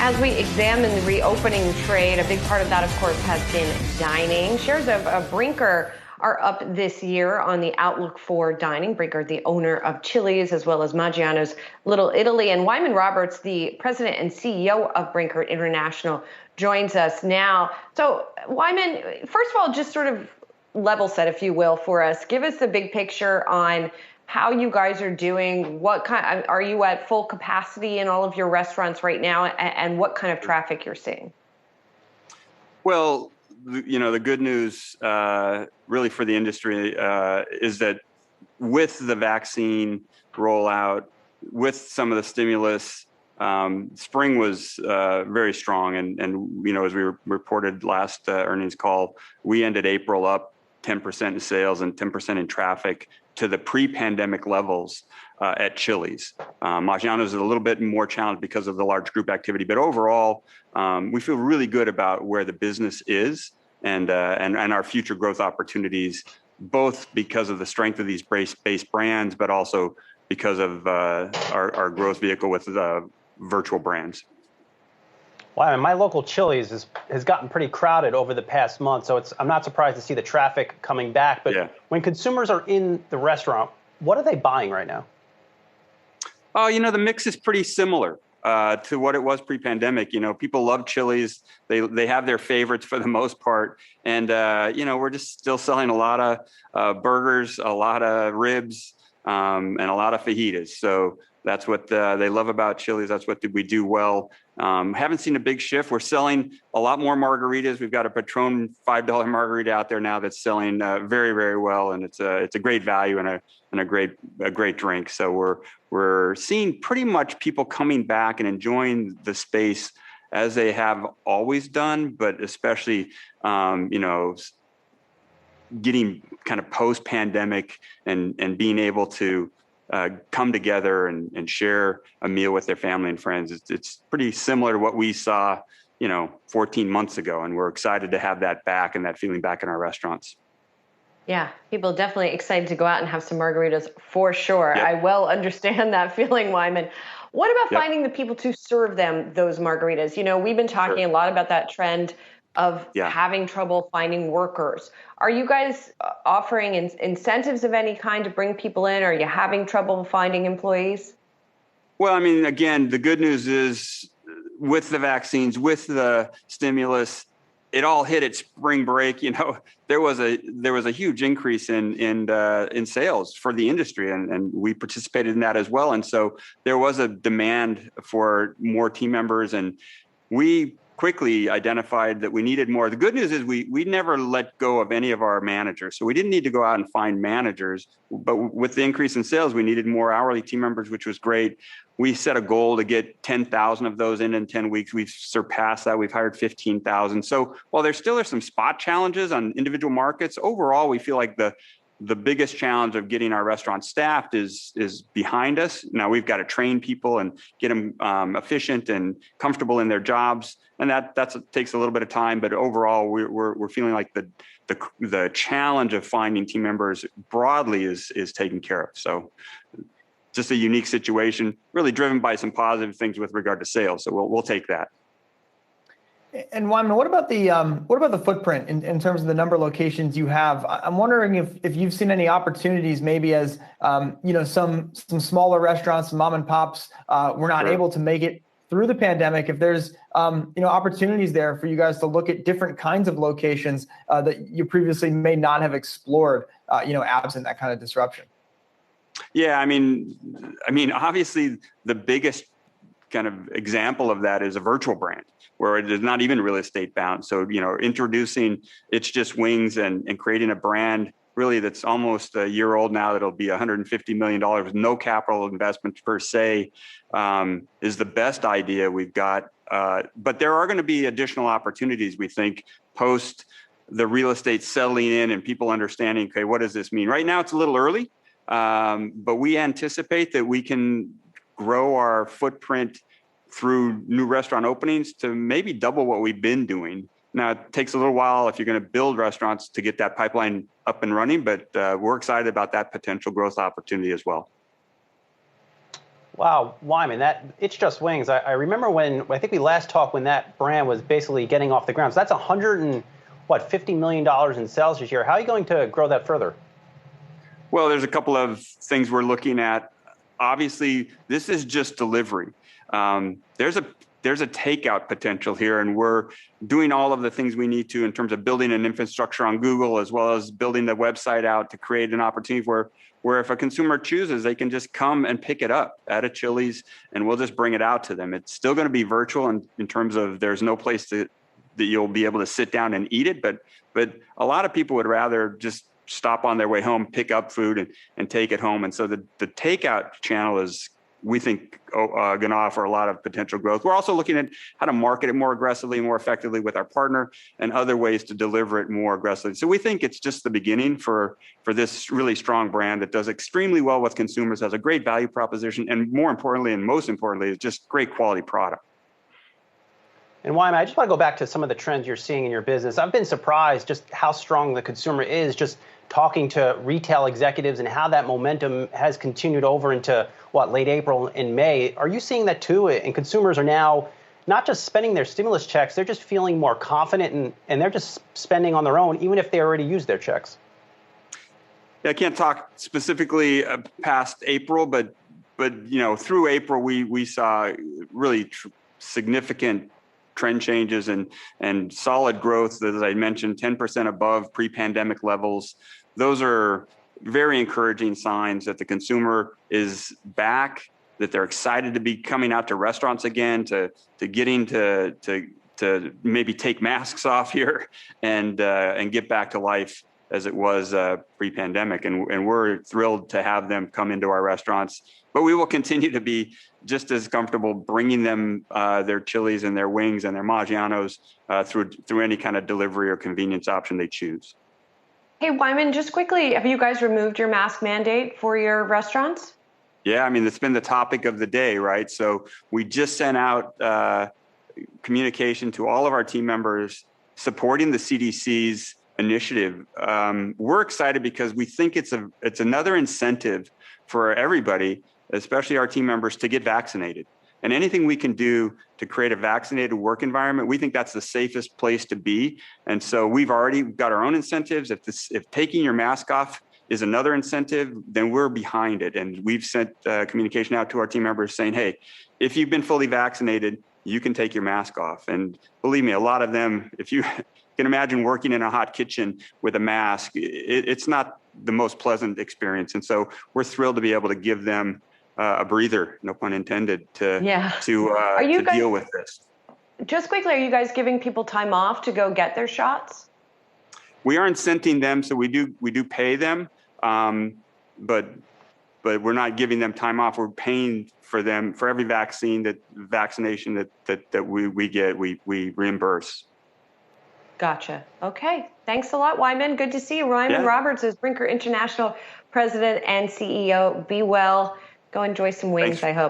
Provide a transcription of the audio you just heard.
As we examine the reopening trade, a big part of that, of course, has been dining. Shares of Brinker are up this year on the outlook for dining. Brinker, the owner of Chili's, as well as Maggiano's Little Italy. And Wyman Roberts, the president and CEO of Brinker International, joins us now. So, Wyman, first of all, just sort of level set, if you will, for us. Give us the big picture on how you guys are doing. What kind are you at full capacity in all of your restaurants right now, and what kind of traffic you're seeing? Well, the good news really for the industry is that with the vaccine rollout, with some of the stimulus, spring was very strong. And as we reported last earnings call, we ended April up 10% in sales and 10% in traffic to the pre-pandemic levels at Chili's. Maggiano is a little bit more challenged because of the large group activity, but overall, we feel really good about where the business is and our future growth opportunities, both because of the strength of these base brands, but also because of our growth vehicle with the virtual brands. Wow, and my local Chili's has gotten pretty crowded over the past month, so I'm not surprised to see the traffic coming back. But when consumers are in the restaurant, what are they buying right now? Oh, the mix is pretty similar to what it was pre-pandemic. People love Chili's. They have their favorites for the most part. And, we're just still selling a lot of burgers, a lot of ribs, and a lot of fajitas. So that's what they love about Chili's. That's what we do well. Haven't seen a big shift. We're selling a lot more margaritas. We've got a Patron $5 margarita out there now that's selling very, very well, and it's a great value and a great drink. So we're seeing pretty much people coming back and enjoying the space as they have always done, but especially getting kind of post-pandemic and being able to come together and share a meal with their family and friends. It's pretty similar to what we saw, 14 months ago. And we're excited to have that back and that feeling back in our restaurants. Yeah, people definitely excited to go out and have some margaritas for sure. Yep. I well understand that feeling, Wyman. What about finding the people to serve them those margaritas? We've been talking a lot about that trend of having trouble finding workers. Are you guys offering incentives of any kind to bring people in? Are you having trouble finding employees? Well, again, the good news is with the vaccines, with the stimulus, it all hit at spring break. There was a huge increase in sales for the industry, and we participated in that as well. And so there was a demand for more team members, and we quickly identified that we needed more. The good news is we never let go of any of our managers. So we didn't need to go out and find managers, but with the increase in sales, we needed more hourly team members, which was great. We set a goal to get 10,000 of those in 10 weeks. We've surpassed that. We've hired 15,000. So while there still are some spot challenges on individual markets, overall, we feel like the biggest challenge of getting our restaurant staffed is behind us. Now we've got to train people and get them efficient and comfortable in their jobs, and that takes a little bit of time. But overall, we're feeling like the challenge of finding team members broadly is taken care of. So just a unique situation, really driven by some positive things with regard to sales. So we'll take that. And Wyman, what about the footprint in terms of the number of locations you have? I'm wondering if you've seen any opportunities, maybe as some smaller restaurants, some mom and pops were not able to make it through the pandemic. If there's opportunities there for you guys to look at different kinds of locations that you previously may not have explored, absent that kind of disruption. Yeah, obviously the biggest kind of example of that is a virtual brand, where it is not even real estate bound. So, introducing It's Just Wings and creating a brand really that's almost a year old now, that'll be $150 million with no capital investment per se, is the best idea we've got. But there are going to be additional opportunities, we think, post the real estate settling in and people understanding, okay, what does this mean? Right now, it's a little early, but we anticipate that we can grow our footprint through new restaurant openings to maybe double what we've been doing. Now, it takes a little while if you're going to build restaurants to get that pipeline up and running, but we're excited about that potential growth opportunity as well. Wow, Wyman, it's just wings. I remember I think we last talked when that brand was basically getting off the ground. So that's $50 million in sales this year. How are you going to grow that further? Well, there's a couple of things we're looking at. Obviously, this is just delivery. There's a takeout potential here, and we're doing all of the things we need to in terms of building an infrastructure on Google, as well as building the website out to create an opportunity where if a consumer chooses, they can just come and pick it up at a Chili's, and we'll just bring it out to them. It's still going to be virtual in terms of there's no place that you'll be able to sit down and eat it, but a lot of people would rather just stop on their way home, pick up food and take it home. And so the takeout channel is, we think, going to offer a lot of potential growth. We're also looking at how to market it more aggressively, more effectively with our partner, and other ways to deliver it more aggressively. So we think it's just the beginning for this really strong brand that does extremely well with consumers, has a great value proposition, and more importantly, and most importantly, is just great quality product. And Wyman, I just want to go back to some of the trends you're seeing in your business. I've been surprised just how strong the consumer is, just talking to retail executives and how that momentum has continued over into, late April and May. Are you seeing that too? And consumers are now not just spending their stimulus checks, they're just feeling more confident and they're just spending on their own, even if they already used their checks. Yeah, I can't talk specifically past April, but through April, we saw really significant trend changes and solid growth, as I mentioned, 10% above pre-pandemic levels. Those are very encouraging signs that the consumer is back, that they're excited to be coming out to restaurants again, to getting to maybe take masks off here and get back to life as it was pre-pandemic. And we're thrilled to have them come into our restaurants. But we will continue to be just as comfortable bringing them their Chili's and their wings and their Maggianos through any kind of delivery or convenience option they choose. Hey, Wyman, just quickly, have you guys removed your mask mandate for your restaurants? Yeah, I mean, it's been the topic of the day, right? So we just sent out communication to all of our team members supporting the CDC's initiative. We're excited because we think it's another incentive for everybody, especially our team members, to get vaccinated. And anything we can do to create a vaccinated work environment, we think that's the safest place to be. And so we've already got our own incentives. If taking your mask off is another incentive, then we're behind it. And we've sent communication out to our team members saying, hey, if you've been fully vaccinated, you can take your mask off. And believe me, a lot of them, if you can imagine working in a hot kitchen with a mask, it's not the most pleasant experience. And so we're thrilled to be able to give them a breather, no pun intended, to deal with this. Just quickly, are you guys giving people time off to go get their shots? We are incenting them, so we do pay them, but we're not giving them time off. We're paying for them for every vaccination that we get. We reimburse. Gotcha. Okay. Thanks a lot, Wyman. Good to see you. Wyman Roberts is Brinker International President and CEO. Be well. Go enjoy some wings, I hope.